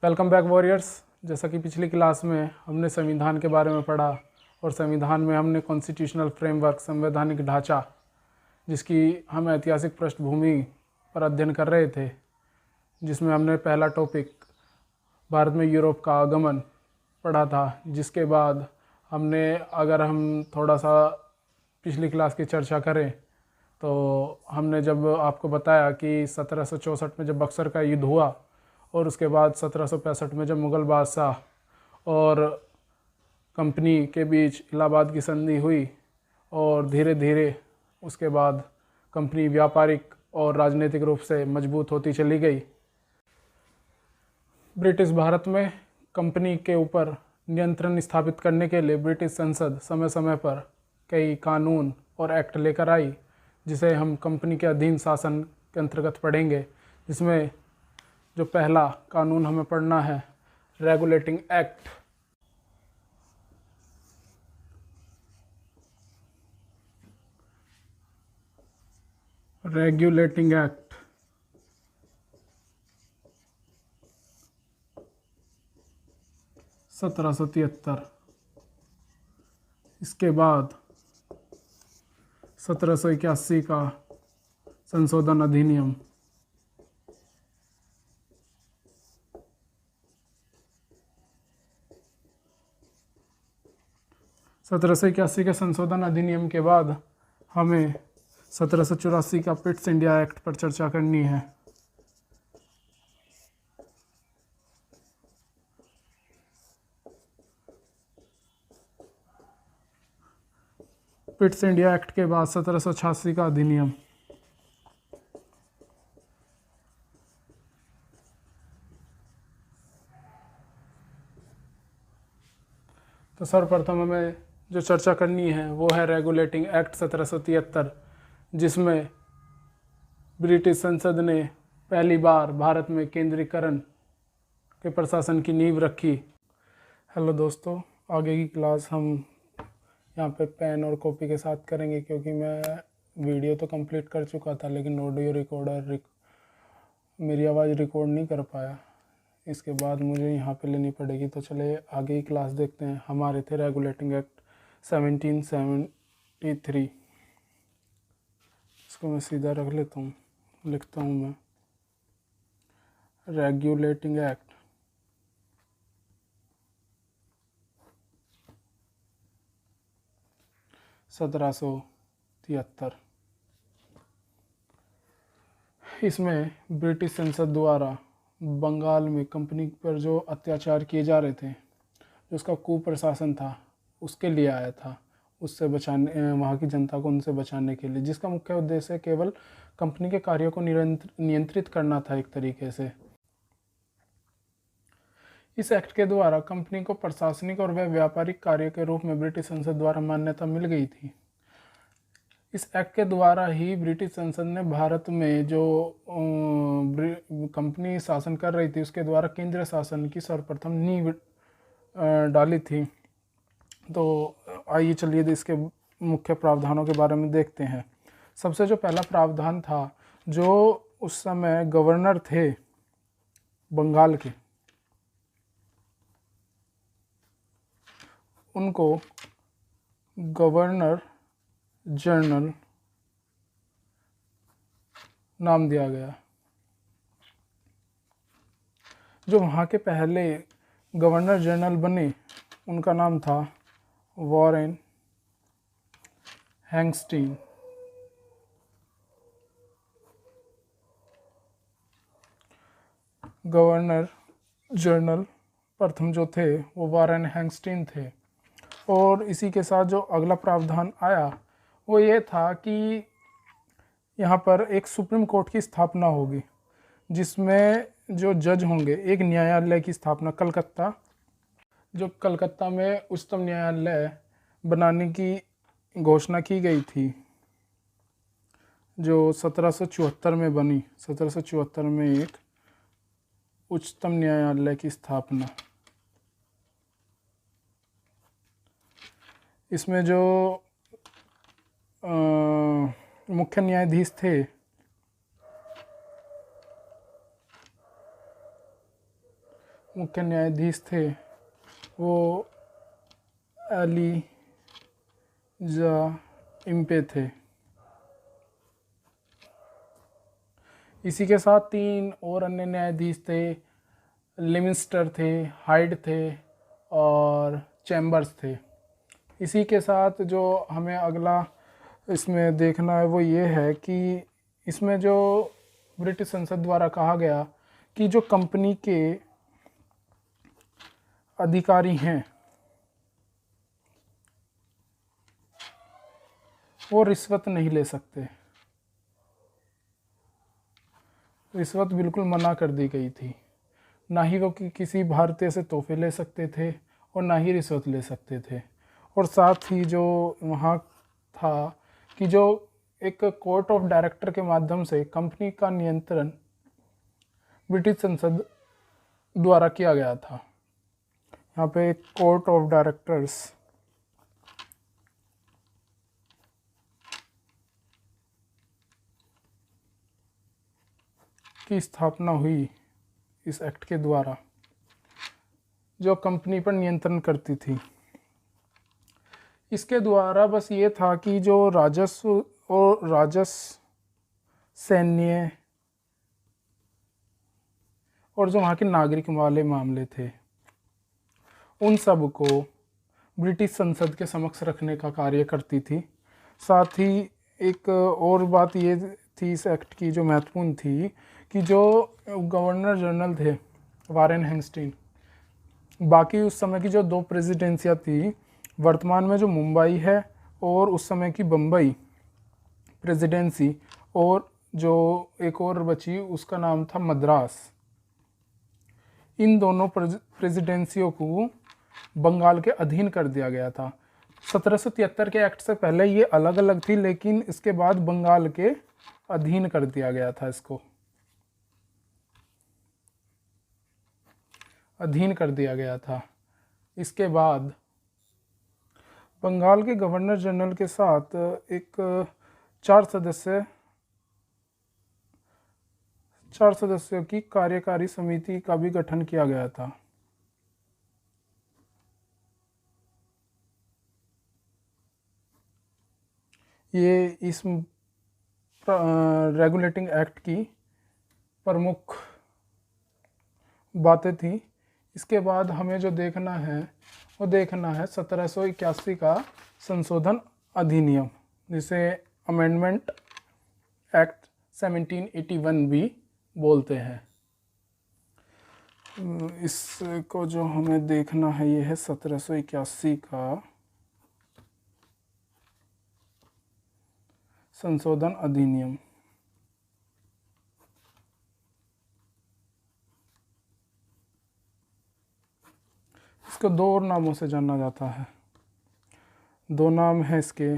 Welcome back warriors. जैसा कि पिछली क्लास में हमने संविधान के बारे में पढ़ा और संविधान में हमने कॉन्स्टिट्यूशनल फ्रेमवर्क, संवैधानिक ढांचा, जिसकी हम ऐतिहासिक पृष्ठभूमि पर अध्ययन कर रहे थे, जिसमें हमने पहला टॉपिक भारत में यूरोप का आगमन पढ़ा था। जिसके बाद अगर हम थोड़ा सा पिछली क्लास की चर्चा करें तो हमने जब आपको बताया कि 1764 में जब बक्सर का युद्ध हुआ और उसके बाद 1765 में जब मुग़ल बादशाह और कंपनी के बीच इलाहाबाद की संधि हुई और धीरे धीरे उसके बाद कंपनी व्यापारिक और राजनीतिक रूप से मजबूत होती चली गई। ब्रिटिश भारत में कंपनी के ऊपर नियंत्रण स्थापित करने के लिए ब्रिटिश संसद समय समय पर कई कानून और एक्ट लेकर आई, जिसे हम कंपनी के अधीन शासन के अंतर्गत पढ़ेंगे। जिसमें जो पहला कानून हमें पढ़ना है, रेगुलेटिंग एक्ट। Regulating act 1773। इसके बाद 1781 का संशोधन अधिनियम, 1781 के संशोधन अधिनियम के बाद हमें 1784 का पिट्स इंडिया एक्ट पर चर्चा करनी है। पिट्स इंडिया एक्ट के बाद 1786 का अधिनियम। तो सर्वप्रथम हमें जो चर्चा करनी है वो है रेगुलेटिंग एक्ट 1773, जिसमें ब्रिटिश संसद ने पहली बार भारत में केंद्रीकरण के प्रशासन की नींव रखी। हेलो दोस्तों, आगे की क्लास हम यहाँ पे पेन और कॉपी के साथ करेंगे, क्योंकि मैं वीडियो तो कंप्लीट कर चुका था लेकिन ऑडियो रिकॉर्डर मेरी आवाज़ रिकॉर्ड नहीं कर पाया। इसके बाद मुझे यहाँ पे लेनी पड़ेगी। तो चले आगे की क्लास देखते हैं। हमारे थे रेगुलेटिंग एक्ट 1773। इसको मैं सीधा रख लेता हूँ, लिखता हूँ मैं रेगुलेटिंग एक्ट 1773। इसमें ब्रिटिश संसद द्वारा बंगाल में कंपनी पर जो अत्याचार किए जा रहे थे, जो उसका कुप्रशासन था, उसके लिए आया था, उससे बचाने, वहाँ की जनता को उनसे बचाने के लिए, जिसका मुख्य उद्देश्य केवल कंपनी के कार्यों को नियंत्रित करना था एक तरीके से। इस एक्ट के द्वारा कंपनी को प्रशासनिक और व्यापारिक कार्य के रूप में ब्रिटिश संसद द्वारा मान्यता मिल गई थी। इस एक्ट के द्वारा ही ब्रिटिश संसद ने भारत में जो कंपनी शासन कर रही थी उसके द्वारा केंद्र शासन की सर्वप्रथम नींव डाली थी। तो आइए चलिए इसके मुख्य प्रावधानों के बारे में देखते हैं। सबसे जो पहला प्रावधान था, जो उस समय गवर्नर थे बंगाल के, उनको गवर्नर जनरल नाम दिया गया। जो वहाँ के पहले गवर्नर जनरल बने उनका नाम था वॉरेन हैंगस्टीन। गवर्नर जनरल प्रथम जो थे वो वॉरेन हैंगस्टीन थे। और इसी के साथ जो अगला प्रावधान आया वो ये था कि यहाँ पर एक सुप्रीम कोर्ट की स्थापना होगी, जिसमें जो जज होंगे, एक न्यायालय की स्थापना जो कलकत्ता में उच्चतम न्यायालय बनाने की घोषणा की गई थी, जो 1774 में बनी। 1774 में एक उच्चतम न्यायालय की स्थापना। इसमें जो मुख्य न्यायाधीश थे मुख्य न्यायाधीश थे वो एलिजा इम्पे थे। इसी के साथ 3 और अन्य न्यायाधीश थे, लिविंस्टर थे, हाइड थे और चैम्बर्स थे। इसी के साथ जो हमें अगला इसमें देखना है वो ये है कि इसमें जो ब्रिटिश संसद द्वारा कहा गया कि जो कंपनी के अधिकारी हैं वो रिश्वत नहीं ले सकते। रिश्वत बिल्कुल मना कर दी गई थी। ना ही वो किसी भारतीय से तोहफे ले सकते थे और ना ही रिश्वत ले सकते थे। और साथ ही जो वहाँ था कि जो एक कोर्ट ऑफ डायरेक्टर के माध्यम से कंपनी का नियंत्रण ब्रिटिश संसद द्वारा किया गया था। यहाँ पे एक कोर्ट ऑफ डायरेक्टर्स की स्थापना हुई इस एक्ट के द्वारा, जो कंपनी पर नियंत्रण करती थी। इसके द्वारा बस ये था कि जो राजस्व और राजस्व, सैन्य और जो वहाँ के नागरिक वाले मामले थे उन सब को ब्रिटिश संसद के समक्ष रखने का कार्य करती थी। साथ ही एक और बात ये थी इस एक्ट की जो महत्वपूर्ण थी कि जो गवर्नर जनरल थे वारेन हेस्टिंग्स, बाकी उस समय की जो 2 प्रेसिडेंसियाँ थी, वर्तमान में जो मुंबई है और उस समय की बम्बई प्रेसिडेंसी, और जो एक और बची उसका नाम था मद्रास, इन दोनों प्रेसिडेंसियों को बंगाल के अधीन कर दिया गया था। 1773 के एक्ट से पहले ये अलग अलग थी, लेकिन इसके बाद बंगाल के अधीन कर दिया गया था, इसको अधीन कर दिया गया था। इसके बाद बंगाल के गवर्नर जनरल के साथ एक 4 सदस्यों की कार्यकारी समिति का भी गठन किया गया था। ये इस रेगुलेटिंग एक्ट की प्रमुख बातें थी। इसके बाद हमें जो देखना है वो देखना है 1781 का संशोधन अधिनियम, जिसे अमेंडमेंट एक्ट 1781 भी बोलते हैं। इसको जो हमें देखना है ये है 1781 का संशोधन अधिनियम। इसको 2 और नामों से जाना जाता है। 2 नाम है इसके।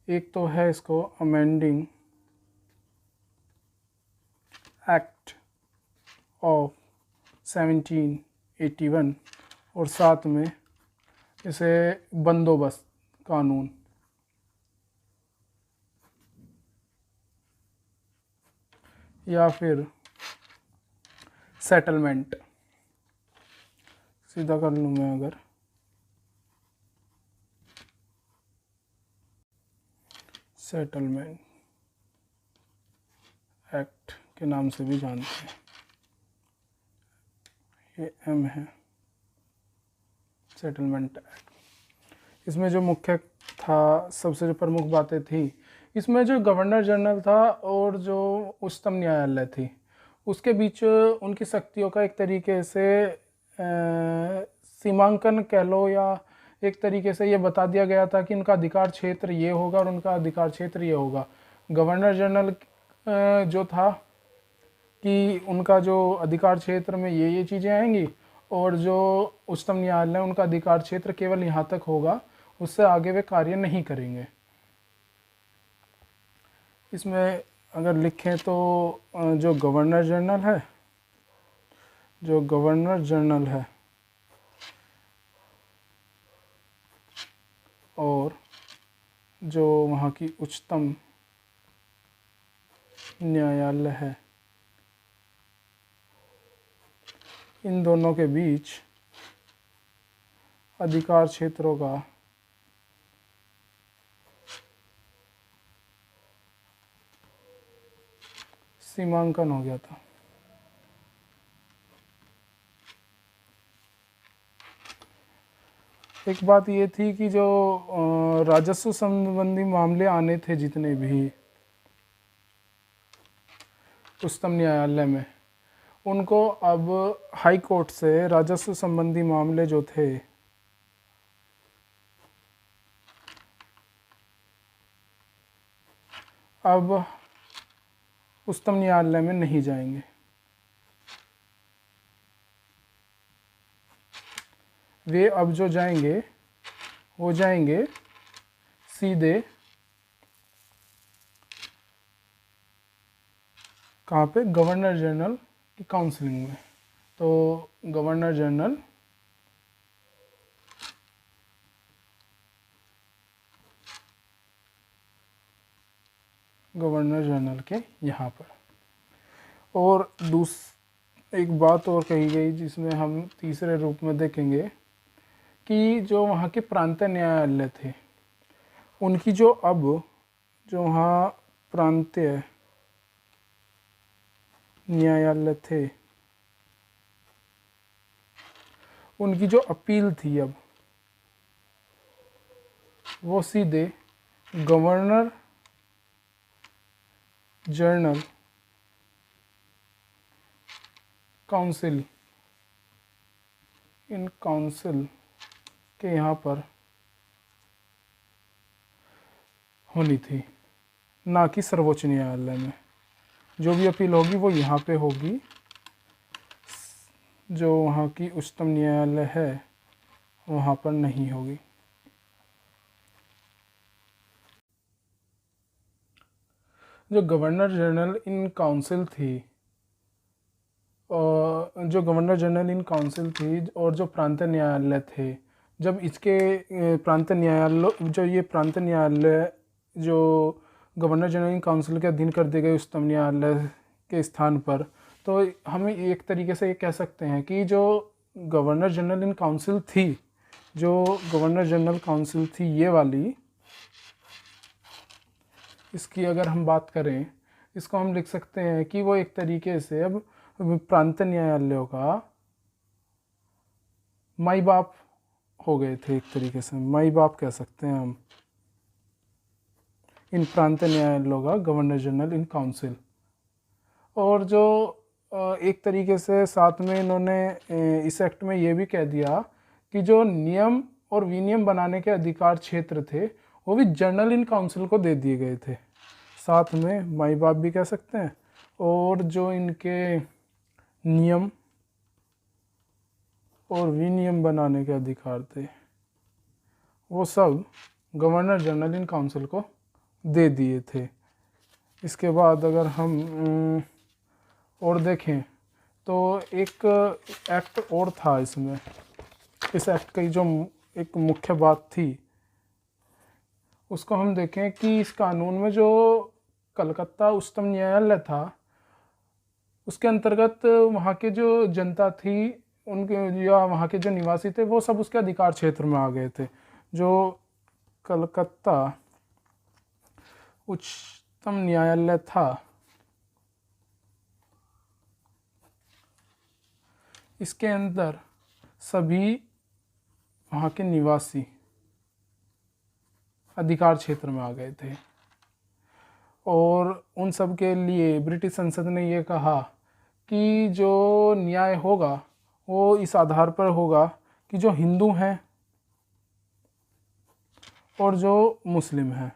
एक तो है इसको अमेंडिंग एक्ट ऑफ 1781 और साथ में इसे बंदोबस्त कानून, या फिर सेटलमेंट, सीधा कर लूँ मैं अगर, सेटलमेंट एक्ट के नाम से भी जानते हैं। ये एम है, सेटलमेंट एक्ट। इसमें जो मुख्य था, सबसे जो प्रमुख बातें थी, इसमें जो गवर्नर जनरल था और जो उच्चतम न्यायालय थी उसके बीच उनकी शक्तियों का एक तरीके से सीमांकन कह लो, या एक तरीके से ये बता दिया गया था कि उनका अधिकार क्षेत्र ये होगा और उनका अधिकार क्षेत्र ये होगा। गवर्नर जनरल जो था कि उनका जो अधिकार क्षेत्र में ये चीज़ें आएंगी, और जो उच्चतम न्यायालय उनका अधिकार क्षेत्र केवल यहाँ तक होगा, उससे आगे वे कार्य नहीं करेंगे। इसमें अगर लिखें तो जो गवर्नर जनरल है और जो वहाँ की उच्चतम न्यायालय है, इन दोनों के बीच अधिकार क्षेत्रों का सीमांकन हो गया था। एक बात ये थी कि जो राजस्व संबंधी मामले आने थे जितने भी उच्चतम न्यायालय में, उनको अब हाई कोर्ट से राजस्व संबंधी मामले जो थे अब उच्चतम न्यायालय में नहीं जाएंगे। वे अब जो जाएंगे वो जाएंगे सीधे कहाँ पे, गवर्नर जनरल की काउंसलिंग में। तो गवर्नर जनरल के यहाँ पर। और एक बात और कही गई जिसमें हम तीसरे रूप में देखेंगे कि जो वहाँ के प्रांतीय न्यायालय थे उनकी जो वहाँ प्रांतीय न्यायालय थे उनकी जो अपील थी अब वो सीधे गवर्नर जनरल काउंसिल के यहाँ पर होनी थी, ना कि सर्वोच्च न्यायालय में। जो भी अपील होगी वो यहाँ पे होगी, जो वहाँ की उच्चतम न्यायालय है वहाँ पर नहीं होगी। जो गवर्नर जनरल इन काउंसिल थी और जो प्रांतीय न्यायालय थे, जब इसके प्रांतीय न्यायालय जो गवर्नर जनरल इन काउंसिल के अधीन कर दिए गए उच्चतम न्यायालय के स्थान पर, तो हम एक तरीके से ये कह सकते हैं कि जो गवर्नर जनरल इन काउंसिल थी ये वाली, इसकी अगर हम बात करें, इसको हम लिख सकते हैं कि वो एक तरीके से अब प्रांतीय न्यायालयों का माई बाप हो गए थे। एक तरीके से माई बाप कह सकते हैं हम इन प्रांतीय न्यायालयों का, गवर्नर जनरल इन काउंसिल। और जो एक तरीके से साथ में इन्होंने इस एक्ट में ये भी कह दिया कि जो नियम और विनियम बनाने के अधिकार क्षेत्र थे वो भी जनरल इन काउंसिल को दे दिए गए थे। साथ में माई बाप भी कह सकते हैं। और जो इनके नियम और विनियम बनाने के अधिकार थे वो सब गवर्नर जनरल इन काउंसिल को दे दिए थे। इसके बाद अगर हम और देखें तो एक एक्ट और था इसमें। इस एक्ट की जो एक मुख्य बात थी उसको हम देखें कि इस कानून में जो कलकत्ता उच्चतम न्यायालय था उसके अंतर्गत वहाँ के जो जनता थी उनके या वहाँ के जो निवासी थे वो सब उसके अधिकार क्षेत्र में आ गए थे। जो कलकत्ता उच्चतम न्यायालय था इसके अंदर सभी वहाँ के निवासी अधिकार क्षेत्र में आ गए थे। और उन सब के लिए ब्रिटिश संसद ने ये कहा कि जो न्याय होगा वो इस आधार पर होगा कि जो हिंदू हैं और जो मुस्लिम हैं,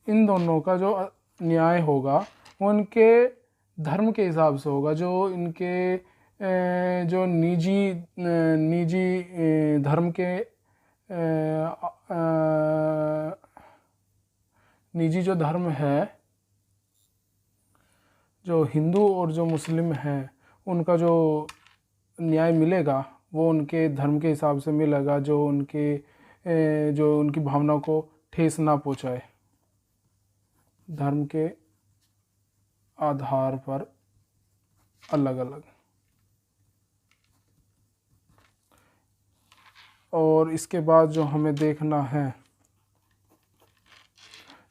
इन दोनों का जो न्याय होगा वो उनके धर्म के हिसाब से होगा। जो इनके जो निजी धर्म के निजी जो धर्म है, जो हिंदू और जो मुस्लिम है उनका जो न्याय मिलेगा वो उनके धर्म के हिसाब से मिलेगा, जो उनकी भावनाओं को ठेस ना पहुंचाए, धर्म के आधार पर अलग अलग। और इसके बाद जो हमें देखना है,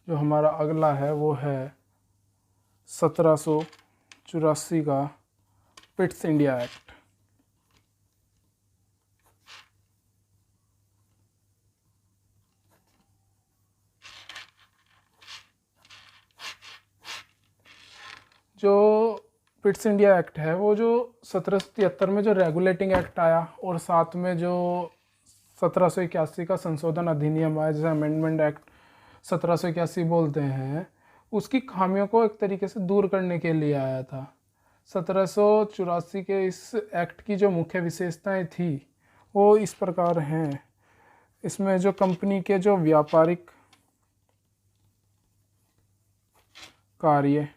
जो हमारा अगला है वो है 1784 का पिट्स इंडिया एक्ट। जो पिट्स इंडिया एक्ट है वो जो 1773 में जो रेगुलेटिंग एक्ट आया और साथ में जो 1781 का संशोधन अधिनियम आया, जिसे अमेंडमेंट एक्ट 1781 बोलते हैं, उसकी खामियों को एक तरीके से दूर करने के लिए आया था। 1784 के इस एक्ट की जो मुख्य विशेषताएं थी वो इस प्रकार हैं। इसमें जो कंपनी के जो व्यापारिक कार्य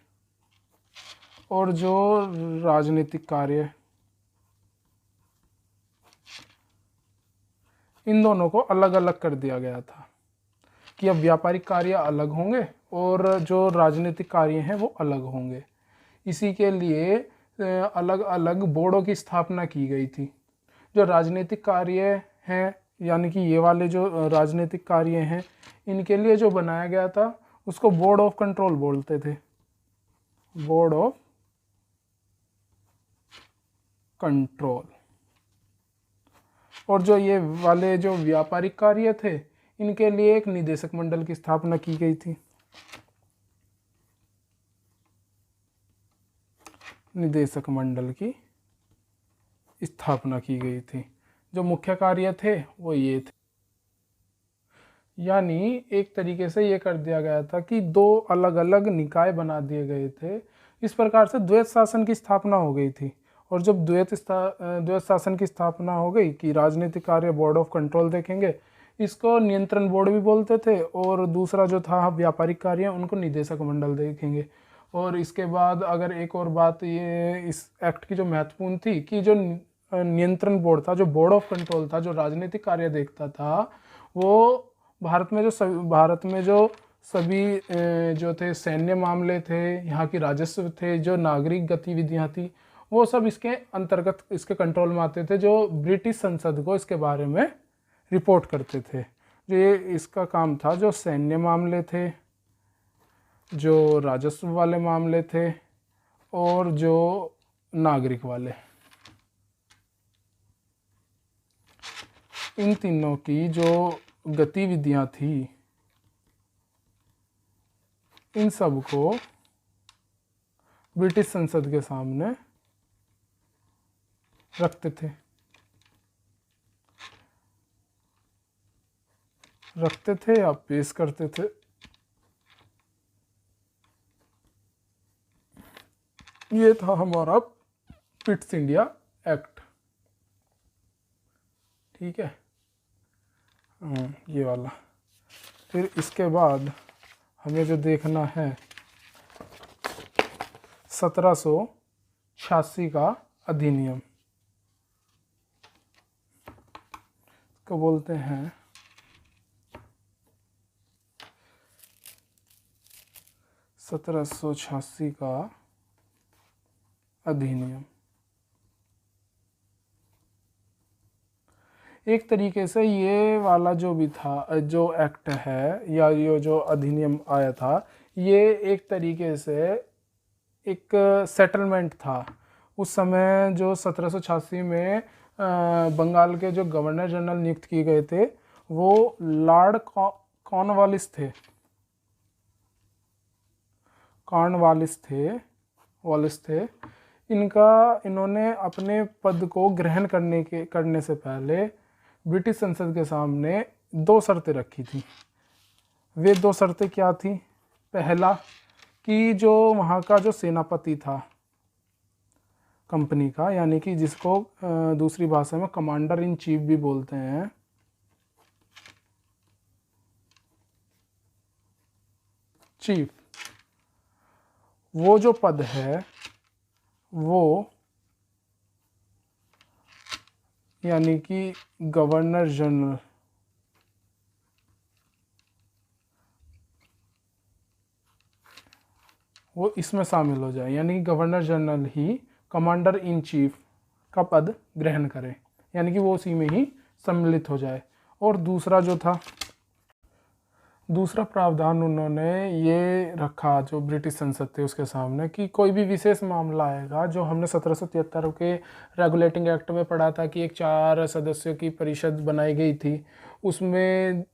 और जो राजनीतिक कार्य, इन दोनों को अलग अलग कर दिया गया था कि अब व्यापारिक कार्य अलग होंगे और जो राजनीतिक कार्य हैं वो अलग होंगे। इसी के लिए अलग अलग बोर्डों की स्थापना की गई थी। जो राजनीतिक कार्य हैं, यानी कि ये वाले जो राजनीतिक कार्य हैं, इनके लिए जो बनाया गया था उसको बोर्ड ऑफ कंट्रोल बोलते थे, बोर्ड ऑफ कंट्रोल। और जो ये वाले जो व्यापारिक कार्य थे, इनके लिए एक निदेशक मंडल की स्थापना की गई थी। निदेशक मंडल की स्थापना की गई थी। जो मुख्य कार्य थे वो ये थे, यानी एक तरीके से ये कर दिया गया था कि दो अलग अलग निकाय बना दिए गए थे। इस प्रकार से द्वैत शासन की स्थापना हो गई थी। और जब द्वैत शासन की स्थापना हो गई कि राजनीतिक कार्य बोर्ड ऑफ कंट्रोल देखेंगे, इसको नियंत्रण बोर्ड भी बोलते थे, और दूसरा जो था व्यापारिक कार्य उनको निदेशक मंडल देखेंगे। और इसके बाद अगर एक और बात ये इस एक्ट की जो महत्वपूर्ण थी कि जो नियंत्रण बोर्ड था, जो बोर्ड ऑफ कंट्रोल था, जो राजनीतिक कार्य देखता था, वो भारत में जो सभी जो थे सैन्य मामले थे, यहाँ की राजस्व थे, जो नागरिक गतिविधियाँ थी, वो सब इसके अंतर्गत इसके कंट्रोल में आते थे, जो ब्रिटिश संसद को इसके बारे में रिपोर्ट करते थे। जो ये इसका काम था, जो सैन्य मामले थे, जो राजस्व वाले मामले थे, और जो नागरिक वाले, इन तीनों की जो गतिविधियां थी, इन सब को ब्रिटिश संसद के सामने रखते थे या पेश करते थे। ये था हमारा पिट्स इंडिया एक्ट। ठीक है, ये वाला। फिर इसके बाद हमें जो देखना है 1786 का अधिनियम, को बोलते हैं 1786 का अधिनियम। एक तरीके से ये वाला जो भी था, जो एक्ट है या ये जो अधिनियम आया था, ये एक तरीके से एक सेटलमेंट था। उस समय जो 1786 में बंगाल के जो गवर्नर जनरल नियुक्त किए गए थे, वो लॉर्ड कॉर्नवालिस थे। इन्होंने अपने पद को ग्रहण करने से पहले ब्रिटिश संसद के सामने दो शर्तें रखी थी। वे दो शर्तें क्या थी? पहला, कि जो वहाँ का जो सेनापति था कंपनी का, यानी कि जिसको दूसरी भाषा में कमांडर इन चीफ भी बोलते हैं, चीफ, वो जो पद है वो, यानी कि गवर्नर जनरल, वो इसमें शामिल हो जाए, यानी कि governor general he commander in chief का पद ग्रहण करे, यानी कि वो उसी में ही सम्मिलित हो जाए। और दूसरा जो था, दूसरा प्रावधान उन्होंने ये रखा जो ब्रिटिश संसद थे उसके सामने, कि कोई भी विशेष मामला आएगा, जो हमने 1773 के रेगुलेटिंग एक्ट में पढ़ा था कि एक 4 सदस्यों की परिषद बनाई गई थी, उसमें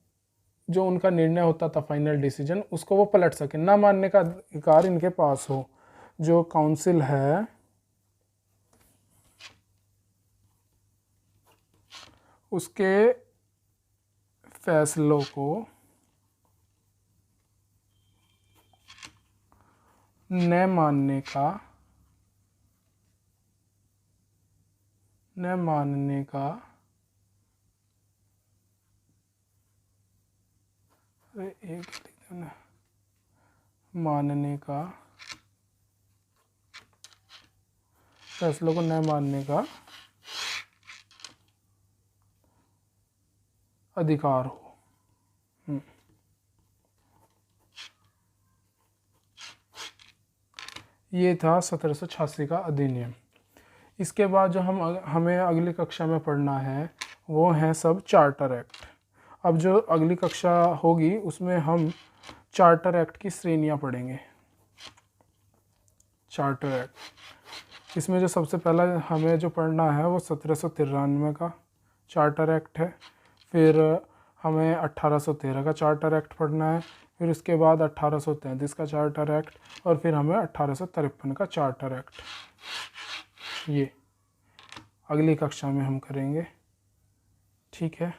जो उनका निर्णय होता था फाइनल डिसीजन, उसको वो पलट सके, ना मानने का अधिकार इनके पास हो। जो काउंसिल है उसके फैसलों को न मानने का फैसलों को न मानने का अधिकार हो। ये था 1786 का अधिनियम। इसके बाद जो हमें अगली कक्षा में पढ़ना है वो है सब चार्टर एक्ट। अब जो अगली कक्षा होगी उसमें हम चार्टर एक्ट की श्रेणियाँ पढ़ेंगे। चार्टर एक्ट, इसमें जो सबसे पहला हमें जो पढ़ना है वो 1793 का चार्टर एक्ट है। फिर हमें 1813 का चार्टर एक्ट पढ़ना है। फिर उसके बाद 1833 का चार्टर एक्ट, और फिर हमें 1853 का चार्टर एक्ट। ये अगली कक्षा में हम करेंगे। ठीक है।